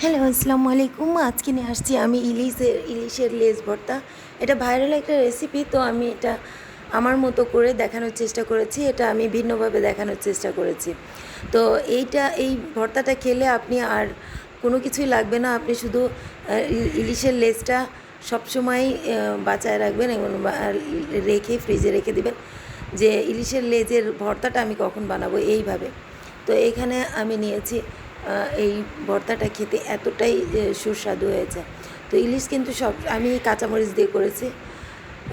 Hello, আসসালামু আলাইকুম। আজকে নিয়ে আসছি আমি ইলিশের লেজ ভর্তা। এটা ভাইরাল একটা রেসিপি, তো আমি এটা আমার মতো করে দেখানোর চেষ্টা করেছি। এটা আমি ভিন্নভাবে দেখানোর চেষ্টা করেছি। তো এই ভর্তাটা খেলে আপনি আর কোনো কিছুই লাগবে না। আপনি শুধু ইলিশের লেজটা সবসময়ই বাঁচায় রাখবেন এবং রেখে ফ্রিজে রেখে দিবেন যে ইলিশের লেজের ভর্তাটা আমি কখন বানাবো এইভাবে। তো এখানে আমি নিয়েছি এই ভর্তাটা খেতে এতটাই সুস্বাদু হয়েছে। তো ইলিশ কিন্তু আমি কাঁচামরিচ দিয়ে করেছি।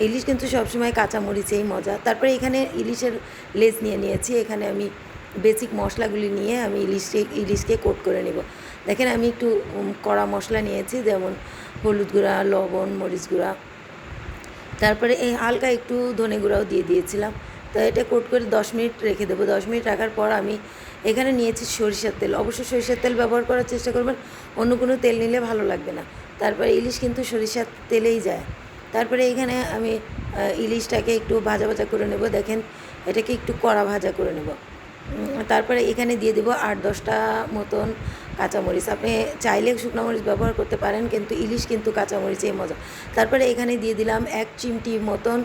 ইলিশ কিন্তু সবসময় কাঁচামরিচেই মজা। তারপরে এখানে ইলিশের লেজ নিয়ে নিয়েছি। এখানে আমি বেসিক মশলাগুলি নিয়ে আমি ইলিশকে কোট করে নেব। দেখেন আমি একটু কড়া মশলা নিয়েছি, যেমন হলুদ গুঁড়া, লবণ, মরিচ গুঁড়া, তারপরে এই হালকা একটু ধনে গুঁড়াও দিয়ে দিয়েছিলাম। তো এটা কোট করে 10 মিনিট রেখে দেবো। 10 মিনিট রাখার পর আমি এখানে নিয়েছি সরিষার তেল। অবশ্যই সরিষার তেল ব্যবহার করার চেষ্টা করবেন, অন্য কোনো তেল নিলে ভালো লাগবে না। তারপরে ইলিশ কিন্তু সরিষার তেলেই যায়। তারপরে এখানে আমি ইলিশটাকে একটু ভাজা ভাজা করে নেব। দেখেন এটাকে একটু কড়া ভাজা করে নেব। তারপরে এখানে দিয়ে দেবো 8-10টা মতন কাঁচামরিচ। আপনি চাইলে শুকনো মরিচ ব্যবহার করতে পারেন, কিন্তু ইলিশ কিন্তু কাঁচামরিচেই মজা। তারপরে এখানে দিয়ে দিলাম 1 চিমটি মতন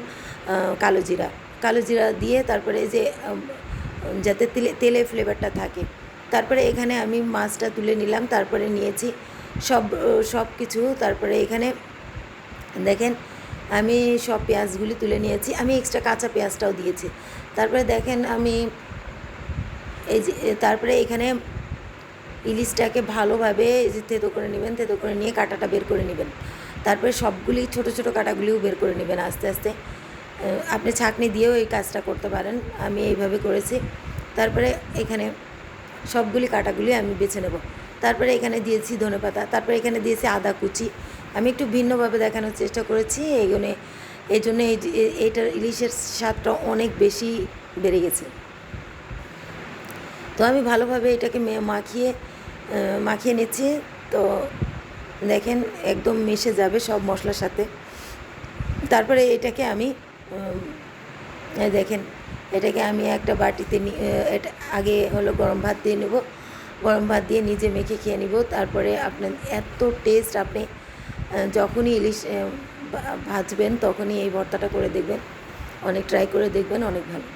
কালো জিরা। কালো জিরা দিয়ে তারপরে যে যাতে তেলে ফ্লেভারটা থাকে। তারপরে এখানে আমি মাছটা তুলে নিলাম। তারপরে নিয়েছি সব কিছু। তারপরে এখানে দেখেন আমি সব পেঁয়াজগুলি তুলে নিয়েছি। আমি এক্সট্রা কাঁচা পেঁয়াজটাও দিয়েছি। তারপরে দেখেন আমি তারপরে এখানে ইলিশটাকে ভালোভাবে থেঁতো করে নেবেন। থেঁতো করে নিয়ে কাঁটাটা বের করে নেবেন। তারপরে সবগুলি ছোট ছোট কাঁটাগুলিও বের করে নেবেন আস্তে আস্তে। আপনি ছাঁকনি দিয়েও এই কাজটা করতে পারেন, আমি এইভাবে করেছি। তারপরে এখানে সবগুলি কাঁটাগুলি আমি বেছে নেব। তারপরে এখানে দিয়েছি ধনেপাতা। তারপরে এখানে দিয়েছি আদা কুচি। আমি একটু ভিন্নভাবে দেখানোর চেষ্টা করেছি। এই জন্য এইটার ইলিশের স্বাদটা অনেক বেশি বেড়ে গেছে। তো আমি ভালোভাবে এটাকে মাখিয়ে নিচ্ছি। তো দেখেন একদম মিশে যাবে সব মশলার সাথে। তারপরে এটাকে আমি দেখেন এটাকে আমি একটা বাটিতে এটা আগে হলো গরম ভাত দিয়ে নেব। গরম ভাত দিয়ে নিজে মেখে খেয়ে নিব। তারপরে আপনার এত টেস্ট, আপনি যখনই ইলিশ ভাজবেন তখনই এই ভর্তাটা করে দেখবেন, অনেক ট্রাই করে দেখবেন, অনেক ভালো।